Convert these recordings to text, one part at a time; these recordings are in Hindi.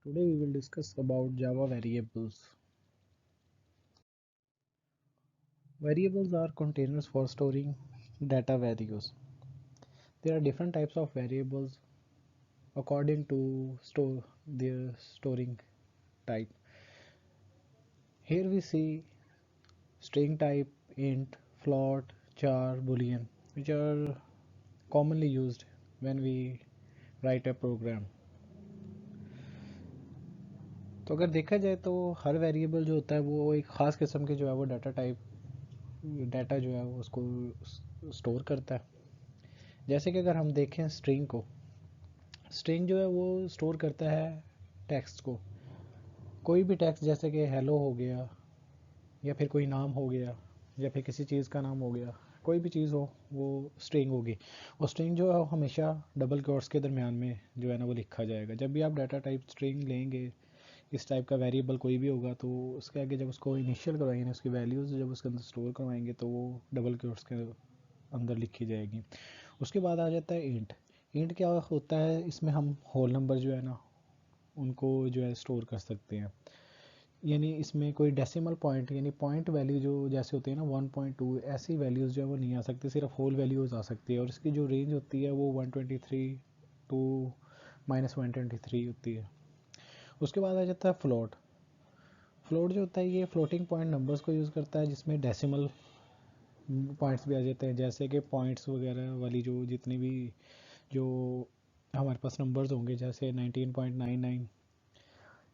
Today we will discuss about Java variables. Variables are containers for storing data values. There are different types of variables according to their storing type. Here we see string type, int, float, char, boolean, which are commonly used when we write a program. तो अगर देखा जाए तो हर वेरिएबल जो होता है वो एक ख़ास किस्म के जो है वो डाटा जो है वो उसको स्टोर करता है। जैसे कि अगर हम देखें स्ट्रिंग जो है वो स्टोर करता है टेक्स्ट को, कोई भी टेक्स्ट जैसे कि हेलो हो गया या फिर कोई नाम हो गया या फिर किसी चीज़ का नाम हो गया, कोई भी चीज़ हो वो स्ट्रिंग होगी। और स्ट्रिंग जो है वो हमेशा डबल कोट्स के दरमियान में जो है ना वो लिखा जाएगा। जब भी आप डाटा टाइप स्ट्रिंग लेंगे, इस टाइप का वेरिएबल कोई भी होगा तो उसके आगे जब उसको इनिशियल करवाएंगे, उसकी वैल्यूज़ जब उसके अंदर स्टोर करवाएंगे तो वो डबल कोट्स के अंदर लिखी जाएगी। उसके बाद आ जाता है इंट। इंट क्या होता है, इसमें हम होल नंबर जो है ना उनको जो है स्टोर कर सकते हैं। यानी इसमें कोई डेसिमल पॉइंट यानी पॉइंट वैल्यू जो जैसे होती है ना 1.2, ऐसी वैल्यूज़ जो है वो नहीं आ सकती, सिर्फ होल वैल्यूज़ आ सकती है। और इसकी जो रेंज होती है वो 123 टू -123 होती है। उसके बाद आ जाता है फ्लोट। फ्लोट जो होता है ये फ्लोटिंग पॉइंट नंबर्स को यूज़ करता है, जिसमें डेसिमल पॉइंट्स भी आ जाते हैं, जैसे कि पॉइंट्स वगैरह वाली जो जितनी भी जो हमारे पास नंबर्स होंगे, जैसे 19.99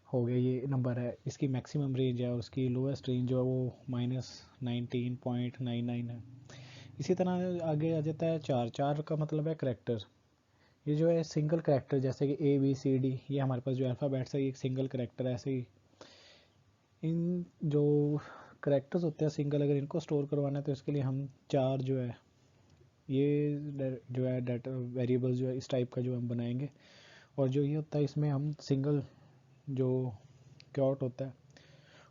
हो गया, ये नंबर है, इसकी मैक्सिमम रेंज है और उसकी लोएस्ट रेंज जो है वो -19.99 है। इसी तरह आगे आ जाता है चार। चार का मतलब है करेक्टर। ये जो है सिंगल करेक्टर, जैसे कि ABCD, ये हमारे पास जो अल्फ़ाबेट्स है ये एक सिंगल करेक्टर है। ऐसे ही इन जो करेक्टर्स होते हैं सिंगल, अगर इनको स्टोर करवाना है तो इसके लिए हम चार जो है ये जो है डाटा वेरिएबल जो है इस टाइप का जो हम बनाएंगे। और जो ये होता है इसमें हम सिंगल जो क्योट होता है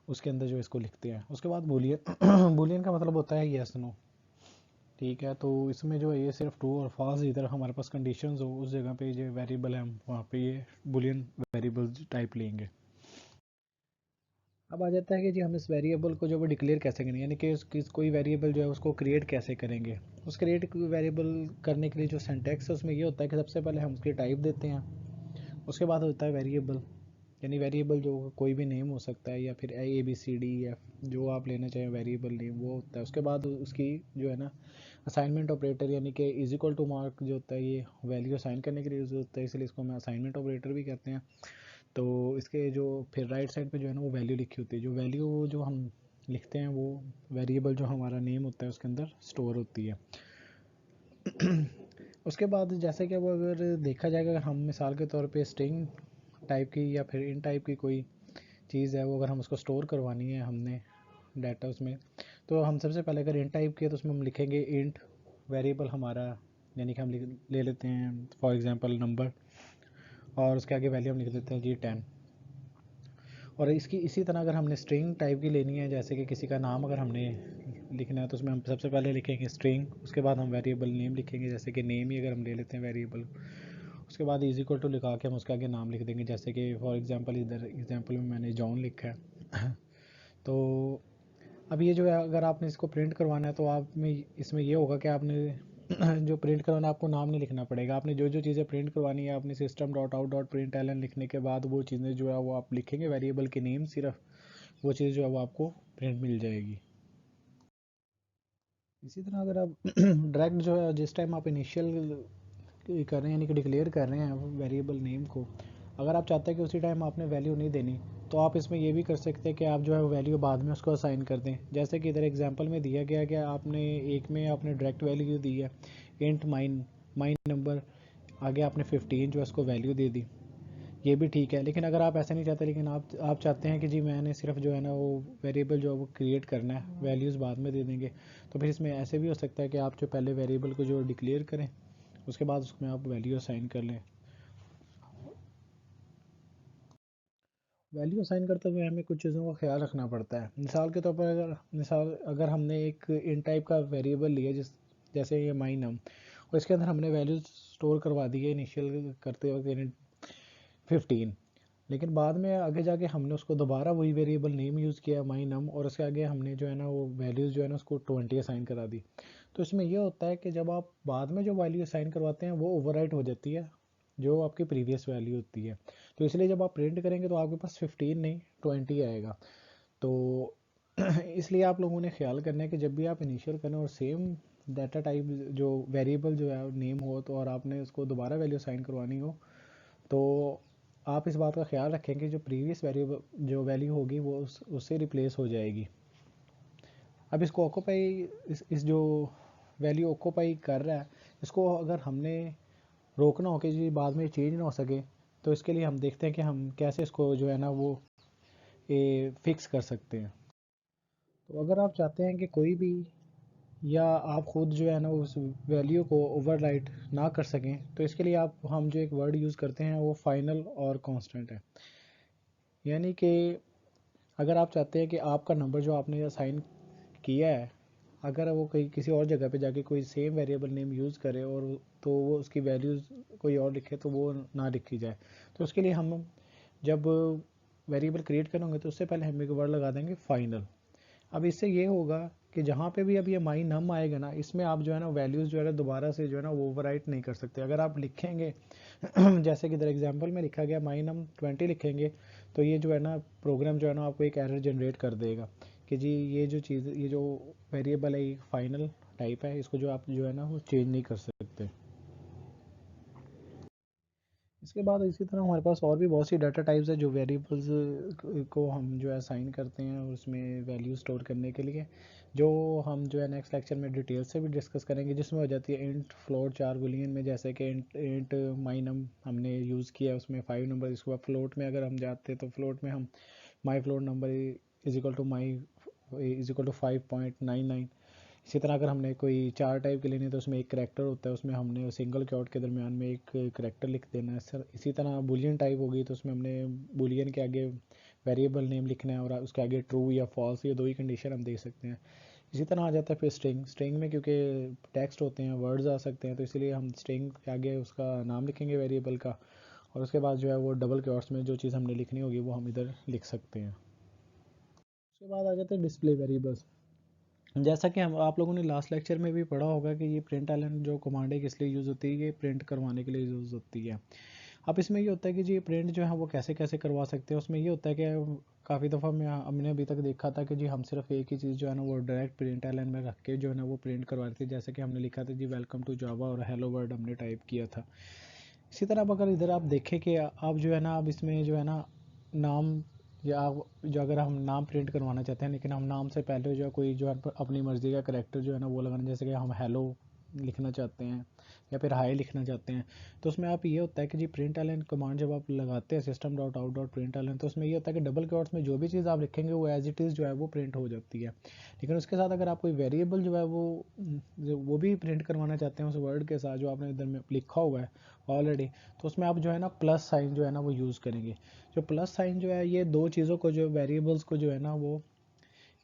उसके अंदर जो इसको लिखते हैं। उसके बाद बूलियन बूलियन का मतलब होता है यस नो। ठीक है, तो इसमें जो है ये सिर्फ ट्रू और फॉल्स, इधर हमारे पास कंडीशंस हो उस जगह पे जो वेरिएबल है हम वहाँ पे ये बूलियन वेरिएबल टाइप लेंगे। अब आ जाता है कि जी हम इस वेरिएबल को जो वो डिक्लेयर कैसे करेंगे, यानी कि कोई वेरिएबल जो है उसको क्रिएट कैसे करेंगे। उस क्रिएट वेरिएबल करने के लिए जो सिंटैक्स है उसमें ये होता है कि सबसे पहले हम उसकी टाइप देते हैं। उसके बाद होता है वेरिएबल, यानी वेरिएबल जो कोई भी नेम हो सकता है या फिर ABCD जो आप लेना चाहें वेरिएबल नेम वो होता है। उसके बाद उसकी जो है ना असाइनमेंट ऑपरेटर, यानी कि इज इक्वल टू मार्क जो होता है ये वैल्यू असाइन करने के लिए यूज़ होता है, इसलिए इसको हम असाइनमेंट ऑपरेटर भी कहते हैं। तो इसके जो फिर राइट साइड पे जो है ना वो वैल्यू लिखी होती है, जो वैल्यू जो हम लिखते हैं वो वेरिएबल जो हमारा नेम होता है उसके अंदर स्टोर होती है। उसके बाद जैसे कि वो अगर देखा जाएगा, अगर हम मिसाल के तौर पे स्ट्रिंग टाइप की या फिर इन टाइप की कोई चीज़ है वो अगर हम उसको स्टोर करवानी है हमने डाटा उसमें, तो हम सबसे पहले अगर इंट टाइप किया तो उसमें हम लिखेंगे इंट वेरिएबल हमारा, यानी कि हम ले लेते हैं फॉर एग्जांपल नंबर, और उसके आगे वैल्यू हम लिख देते हैं जी 10। और इसकी इसी तरह अगर हमने स्ट्रिंग टाइप की लेनी है, जैसे कि किसी का नाम अगर हमने लिखना है तो उसमें हम सबसे पहले लिखेंगे स्ट्रिंग, उसके बाद हम वेरिएबल नेम लिखेंगे, जैसे कि नेम ही अगर हम ले लेते हैं वेरिएबल। उसके बाद इज इक्वल टू लिखा के हम उसके आगे नाम लिख देंगे, जैसे कि फॉर एग्जांपल इधर एग्जांपल में मैंने जॉन लिखा है। तो अब ये जो है अगर आपने इसको प्रिंट करवाना है तो आप में इसमें ये होगा कि आपने जो प्रिंट करवाना है आपको नाम नहीं लिखना पड़ेगा। आपने जो जो चीज़ें प्रिंट करवानी है आपने system dot out dot println लिखने के बाद वो चीज़ें जो है वो आप लिखेंगे वेरिएबल के नेम, सिर्फ वो चीज़ जो है वो आपको प्रिंट मिल जाएगी। इसी तरह अगर आप डायरेक्ट जो है जिस टाइम आप इनिशियल कर रहे हैं यानी कि डिक्लेयर कर रहे हैं वेरिएबल नेम को, अगर आप चाहते हैं कि उसी टाइम आपने वैल्यू नहीं देनी तो आप इसमें ये भी कर सकते हैं कि आप जो है वैल्यू बाद में उसको असाइन कर दें। जैसे कि इधर एग्जांपल में दिया गया कि आपने एक में आपने डायरेक्ट वैल्यू दी है इंट माइन नंबर, आगे आपने 15 जो है उसको वैल्यू दे दी, ये भी ठीक है। लेकिन अगर आप ऐसा नहीं चाहते, लेकिन आप चाहते हैं कि जी मैंने सिर्फ जो है ना वो वेरिएबल जो है वो क्रिएट करना है, वैल्यूज़ बाद में दे देंगे, तो फिर इसमें ऐसे भी हो सकता है कि आप जो पहले वेरिएबल को जो डिक्लेयर करें उसके बाद उसमें आप वैल्यू असाइन कर लें। वैल्यू असाइन करते हुए हमें कुछ चीज़ों का ख्याल रखना पड़ता है। मिसाल के तौर पर अगर हमने एक इन टाइप का वेरिएबल लिया जैसे ये माई नम, और इसके अंदर हमने वैल्यूज स्टोर करवा दी है इनिशियल करते वक्त, यानी 15। लेकिन बाद में आगे जाके हमने उसको दोबारा वही वेरिएबल नेम यूज़ किया माई नम, और उसके आगे हमने जो है ना वो वैल्यूज़ जो है ना उसको 20 असाइन करा दी। तो इसमें यह होता है कि जब आप बाद में जो वैल्यू असाइन करवाते हैं वो ओवरराइट हो जाती है जो आपकी प्रीवियस वैल्यू होती है। तो इसलिए जब आप प्रिंट करेंगे तो आपके पास 15 नहीं 20 आएगा। तो इसलिए आप लोगों ने ख्याल करना है कि जब भी आप इनिशियल करें और सेम डाटा टाइप जो वेरिएबल जो है नेम हो तो और आपने उसको दोबारा वैल्यू असाइन करवानी हो तो आप इस बात का ख्याल रखें कि जो प्रीवियस वेरिएबल जो वैल्यू होगी वो उससे रिप्लेस हो जाएगी। अब इसको ऑक्यूपाई इस जो वैल्यू ऑक्यूपाई कर रहा है इसको अगर हमने रोकना हो कि जी बाद में चेंज ना हो सके, तो इसके लिए हम देखते हैं कि हम कैसे इसको जो है ना वो फिक्स कर सकते हैं। तो अगर आप चाहते हैं कि कोई भी या आप खुद जो है ना उस वैल्यू को ओवरराइट ना कर सकें, तो इसके लिए आप हम जो एक वर्ड यूज़ करते हैं वो फाइनल और कांस्टेंट है। यानी कि अगर आप चाहते हैं कि आपका नंबर जो आपने असाइन किया है अगर वो कहीं किसी और जगह पे जाके कोई सेम वेरिएबल नेम यूज़ करे और तो वो उसकी वैल्यूज़ कोई और लिखे तो वो ना लिखी जाए, तो उसके लिए हम जब वेरिएबल क्रिएट करेंगे तो उससे पहले हम एक वर्ड लगा देंगे फाइनल। अब इससे ये होगा कि जहाँ पे भी अब ये माई नम आएगा ना इसमें आप जो है ना वैल्यूज़ जो है ना दोबारा से जो है ना वो ओवरराइट नहीं कर सकते। अगर आप लिखेंगे जैसे कि इधर एग्जांपल में लिखा गया माई नम 20 लिखेंगे तो ये जो है ना प्रोग्राम जो है ना आपको एक एरर जनरेट कर देगा कि जी ये जो चीज़ ये जो वेरिएबल है ये फाइनल टाइप है, इसको जो आप जो है ना वो चेंज नहीं कर सकते। इसके बाद इसी तरह हमारे पास और भी बहुत सी डाटा टाइप्स है जो वेरिएबल्स को हम जो है असाइन करते हैं उसमें वैल्यू स्टोर करने के लिए, जो हम जो है नेक्स्ट लेक्चर में डिटेल से भी डिस्कस करेंगे, जिसमें हो जाती है इंट फ्लोट 4 बुलियन में, जैसे कि इंट माई नम हमने यूज़ किया उसमें 5 नंबर। इसके बाद फ्लोट में अगर हम जाते हैं तो फ्लोट में हम my float number is equal to my is equal to 5.99। इसी तरह अगर हमने कोई चार टाइप के लेने तो उसमें एक करेक्टर होता है, उसमें हमने सिंगल क्योट के दरमियान में एक करेक्टर लिख देना है सर। इसी तरह बुलियन टाइप होगी तो उसमें हमने बुलियन के आगे वेरिएबल नेम लिखना है और उसके आगे ट्रू या फॉल्स, ये दो ही कंडीशन हम दे सकते हैं। इसी तरह आ जाता है फिर स्ट्रिंग में क्योंकि टेक्स्ट होते हैं वर्ड्स आ सकते हैं तो इसलिए हम स्ट्रिंग के आगे उसका नाम लिखेंगे वेरिएबल का, और उसके बाद जो है वो डबल क्योट्स में जो चीज़ हमने लिखनी होगी वो हम इधर लिख सकते हैं। उसके बाद आ जाते हैं डिस्प्ले वेरिएबल्स। जैसा कि हम आप लोगों ने लास्ट लेक्चर में भी पढ़ा होगा कि ये प्रिंट एलन जो कमांड है किस लिए यूज़ होती है, ये प्रिंट करवाने के लिए यूज़ होती है। अब इसमें ये होता है कि जी प्रिंट जो है वो कैसे कैसे करवा सकते हैं। उसमें ये होता है कि काफ़ी दफ़ा मैं हमने अभी तक देखा था कि जी हम सिर्फ एक ही चीज़ जो है ना वो डायरेक्ट प्रिंट एलन में रख के जो है ना वो प्रिंट करवाते थे, जैसे कि हमने लिखा था जी वेलकम टू जावा और हेलो वर्ड हमने टाइप किया था। इसी तरह अब अगर इधर आप देखें कि आप जो है ना अब इसमें जो है ना नाम या जो अगर हम नाम प्रिंट करवाना चाहते हैं लेकिन हम नाम से पहले जो है कोई जो है अपनी मर्ज़ी का करेक्टर जो है ना वो लगाना, जैसे कि हम हेलो लिखना चाहते हैं या फिर हाई लिखना चाहते हैं, तो उसमें आप ये होता है कि जी प्रिंट एलन कमांड जब आप लगाते हैं system dot out dot println तो उसमें ये होता है कि डबल क्वोट्स में जो भी चीज़ आप लिखेंगे वो एज इट इज़ जो है वो प्रिंट हो जाती है। लेकिन उसके साथ अगर आप कोई वेरिएबल जो है वो भी प्रिंट करवाना चाहते हैं उस वर्ड के साथ जो आपने इधर में लिखा हुआ है ऑलरेडी, तो उसमें आप जो है ना प्लस साइन जो है ना वो यूज़ करेंगे। जो प्लस साइन जो है ये दो चीज़ों को जो वेरिएबल्स को जो है ना वो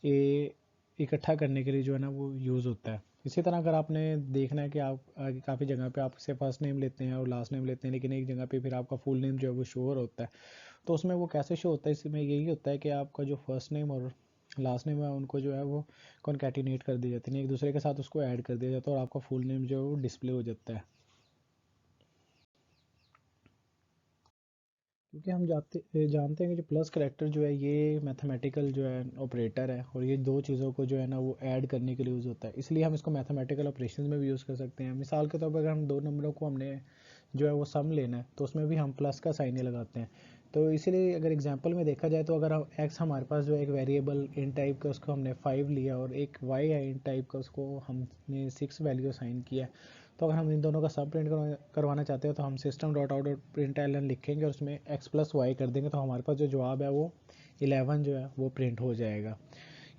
ये इकट्ठा करने के लिए जो है ना वो यूज़ होता है। इसी तरह अगर आपने देखना है कि आप काफ़ी जगह पे आप से फर्स्ट नेम लेते हैं और लास्ट नेम लेते हैं लेकिन एक जगह पे फिर आपका फुल नेम जो है वो शोर होता है, तो उसमें वो कैसे शो होता है, इसमें यही होता है कि आपका जो फर्स्ट नेम और लास्ट नेम है उनको जो है वो कॉन्कैटिनेट कर दी जाती है, एक दूसरे के साथ उसको ऐड कर दिया जाता है और आपका फुल नेम जो है वो डिस्प्ले हो जाता है। क्योंकि हम जानते हैं कि जो प्लस करेक्टर जो है ये मैथमेटिकल जो है ऑपरेटर है और ये दो चीज़ों को जो है ना वो ऐड करने के लिए यूज़ होता है, इसलिए हम इसको मैथमेटिकल ऑपरेशन में भी यूज़ कर सकते हैं। मिसाल के तौर पर अगर हम दो नंबरों को हमने जो है वो सम लेना है तो उसमें भी हम प्लस का साइन ही लगाते हैं। तो इसीलिए अगर एग्जांपल में देखा जाए तो अगर हम एक्स हमारे पास जो एक वेरिएबल इन टाइप का उसको हमने 5 लिया और एक वाई है इन टाइप का उसको हमने 6 वैल्यू साइन किया, तो अगर हम इन दोनों का सब प्रिंट करवाना चाहते हैं तो हम system dot out dot println लिखेंगे और उसमें एक्स प्लस वाई कर देंगे तो हमारे पास जो जवाब है वो 11 जो है वो प्रिंट हो जाएगा।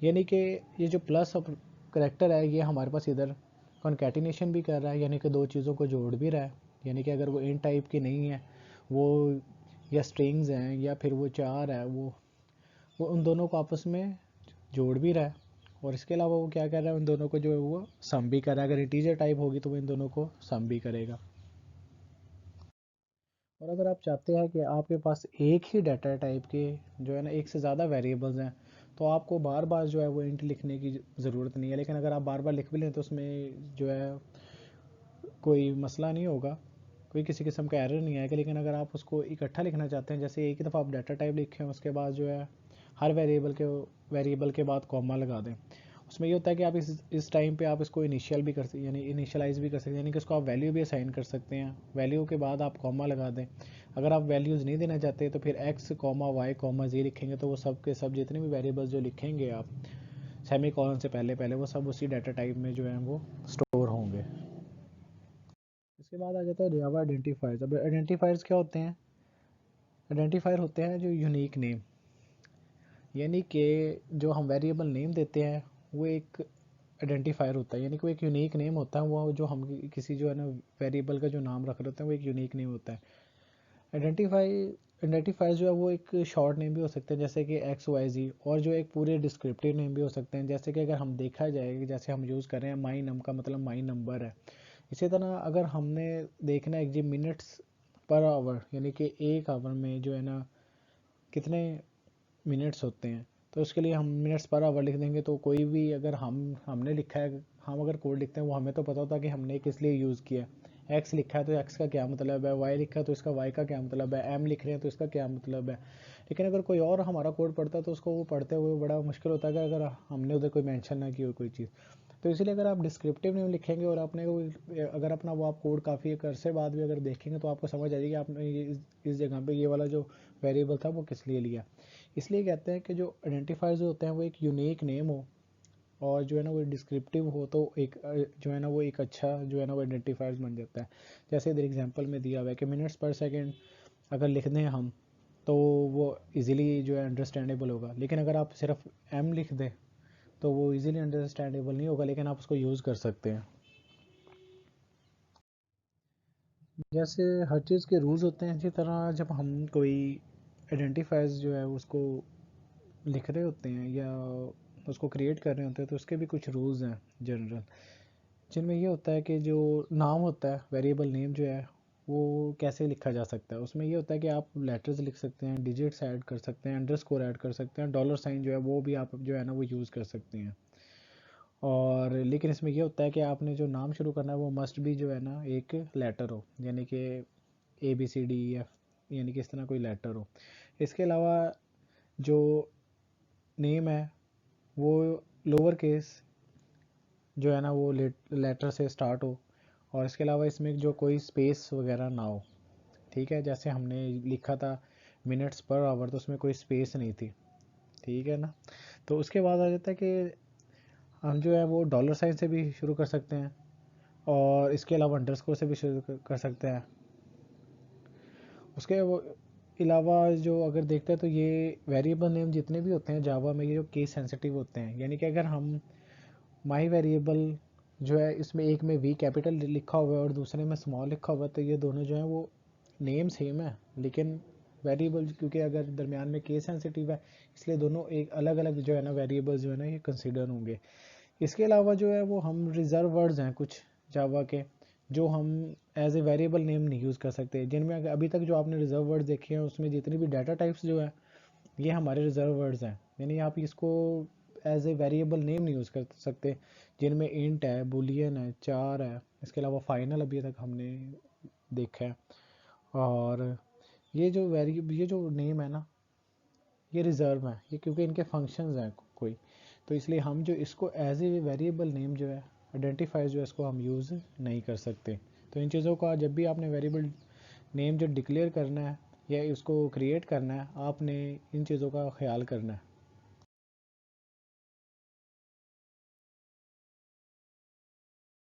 यानी कि ये जो प्लस करेक्टर है ये हमारे पास इधर कॉन्कैटिनेशन भी कर रहा है, यानी कि दो चीज़ों को जोड़ भी रहा है। यानी कि अगर वो इन टाइप की नहीं है वो या स्ट्रिंग्स हैं या फिर वो चार है वो उन दोनों को आपस में जोड़ भी रहा है, और इसके अलावा वो क्या कर रहा है उन दोनों को जो है वो सम भी कर रहा है। अगर इंटीजर टाइप होगी तो वो इन दोनों को सम भी करेगा। और अगर आप चाहते हैं कि आपके पास एक ही डाटा टाइप के जो है ना एक से ज़्यादा वेरिएबल्स हैं, तो आपको बार बार जो है वो इंट लिखने की ज़रूरत नहीं है। लेकिन अगर आप बार बार लिख भी लें तो उसमें जो है कोई मसला नहीं होगा, कोई किसी किस्म का एरर नहीं आएगा। लेकिन अगर आप उसको इकट्ठा लिखना चाहते हैं, जैसे एक ही दफ़ा आप डाटा टाइप लिखें, उसके बाद जो है हर वेरिएबल के बाद कॉमा लगा दें, उसमें ये होता है कि आप इस टाइम पे आप इसको इनिशियल भी कर सकते, यानी इनिशियलाइज़ भी कर सकते हैं, यानी कि उसको आप वैल्यू भी असाइन कर सकते हैं। वैल्यू के बाद आप कॉमा लगा दें। अगर आप वैल्यूज़ नहीं देना चाहते तो फिर एक्स कॉमा वाई कॉमा जी लिखेंगे, तो वो सब के सब जितने भी वेरिएबल्स जो लिखेंगे आप सेमी कॉलन से पहले पहले, वो सब उसी डाटा टाइप में जो है वो स्टोर होंगे। इसके बाद आ जाता है जावा आइडेंटिफायर्स। अब आइडेंटिफायर्स क्या होते हैं? आइडेंटिफायर होते हैं जो यूनिक नेम, यानी कि जो हम वेरिएबल नेम देते हैं वो एक आइडेंटिफायर होता है, यानी कि वो एक यूनिक नेम होता है। वो जो हम किसी जो है ना वेरिएबल का जो नाम रख रहे होते हैं वो एक यूनिक नेम होता है। आइडेंटिफायर जो है वो एक शॉर्ट नेम भी हो सकते हैं, जैसे कि एक्स वाई जी, और जो एक पूरे डिस्क्रिप्टिव नेम भी हो सकते हैं, जैसे कि अगर हम देखा जाए, जैसे हम यूज़ कर रहे हैं माई नम का मतलब माई नंबर है। इसी तरह अगर हमने देखना है कि मिनट्स पर आवर, यानी कि एक आवर में जो है ना कितने मिनट्स होते हैं, तो उसके लिए हम मिनट्स पर आवर लिख देंगे। तो कोई भी अगर हमने लिखा है, हम अगर कोड लिखते हैं, वो हमें तो पता होता है कि हमने किस लिए यूज़ किया है। एक्स लिखा है तो एक्स का क्या मतलब है, वाई लिखा है तो इसका वाई का क्या मतलब है, एम लिख रहे हैं तो इसका क्या मतलब है। लेकिन अगर कोई और हमारा कोड पढ़ता है तो उसको वो पढ़ते हुए बड़ा मुश्किल होता है कि अगर हमने उधर कोई मेंशन ना की हो कोई चीज़। तो इसीलिए अगर आप डिस्क्रिप्टिव नेम लिखेंगे और आपने अगर अपना वो आप कोड काफ़ी अरसे बाद भी अगर देखेंगे तो आपको समझ आ जाएगी कि आपने ये इस जगह पे ये वाला जो वेरिएबल था वो किस लिए लिया। इसलिए कहते हैं कि जो आइडेंटिफायर्स होते हैं वो एक यूनिक नेम हो, और जो है ना वो डिस्क्रिप्टिव हो, तो एक जो है ना वो एक अच्छा जो है ना वो आइडेंटिफायर्स बन जाता है। जैसे इधर एग्जांपल में दिया हुआ है कि मिनट्स पर सेकंड अगर लिख दें हम, तो वो इजीली जो है अंडरस्टैंडेबल होगा। लेकिन अगर आप सिर्फ एम लिख दें तो वो इजीली अंडरस्टैंडेबल नहीं होगा, लेकिन आप उसको यूज़ कर सकते हैं। जैसे हर चीज़ के रूल्स होते हैं, इसी तरह जब हम कोई आइडेंटिफायर्स जो है उसको लिख रहे होते हैं या उसको क्रिएट कर रहे होते हैं, तो उसके भी कुछ रूल्स हैं जनरल, जिनमें ये होता है कि जो नाम होता है, वेरिएबल नेम जो है वो कैसे लिखा जा सकता है। उसमें ये होता है कि आप लेटर्स लिख सकते हैं, डिजिट्स ऐड कर सकते हैं, अंडरस्कोर ऐड कर सकते हैं, डॉलर साइन जो है वो भी आप जो है ना वो यूज़ कर सकते हैं। और लेकिन इसमें ये होता है कि आपने जो नाम शुरू करना है वो मस्ट भी जो है ना एक लेटर हो, यानी कि A B C D E F, यानी कि इस तरह कोई लेटर हो। इसके अलावा जो नेम है वो लोअर केस जो है ना वो लेटर से स्टार्ट हो, और इसके अलावा इसमें जो कोई स्पेस वगैरह ना हो। ठीक है, जैसे हमने लिखा था मिनट्स पर आवर, तो उसमें कोई स्पेस नहीं थी। ठीक है ना। तो उसके बाद आ जाता है कि हम जो है वो डॉलर साइन से भी शुरू कर सकते हैं, और इसके अलावा अंडरस्कोर से भी शुरू कर सकते हैं। उसके अलावा जो अगर देखते हैं तो ये वेरिएबल नेम जितने भी होते हैं जावा में, ये जो केस सेंसिटिव होते हैं, यानी कि अगर हम माई वेरिएबल जो है इसमें एक में वी कैपिटल लिखा हुआ है और दूसरे में स्मॉल लिखा हुआ है, तो ये दोनों जो है वो नेम सेम है, लेकिन वेरिएबल क्योंकि अगर दरमियान में केस सेंसिटिव है, इसलिए दोनों एक अलग अलग जो है ना वेरिएबल्स जो है ना ये कंसिडर होंगे। इसके अलावा जो है वो हम रिजर्व वर्ड्स हैं कुछ जावा के, जो हम एज ए वेरिएबल नेम नहीं यूज़ कर सकते, जिनमें अभी तक जो आपने रिजर्व वर्ड्स देखे हैं उसमें जितनी भी डाटा टाइप्स जो है ये हमारे रिजर्व वर्ड्स हैं, यानी आप इसको एज ए वेरिएबल नेम नहीं यूज़ कर सकते। जिनमें इंट है, बुलियन है, चार है, इसके अलावा फाइनल अभी तक हमने देखा है। और ये जो नेम है ना ये रिज़र्व है, ये क्योंकि इनके फंक्शंस हैं कोई, तो इसलिए हम जो इसको एज ए वेरिएबल नेम जो है आइडेंटिफायर जो है इसको हम यूज़ नहीं कर सकते। तो इन चीज़ों का जब भी आपने वेरिएबल नेम जो डिक्लेयर करना है या इसको क्रिएट करना है, आपने इन चीज़ों का ख्याल करना है।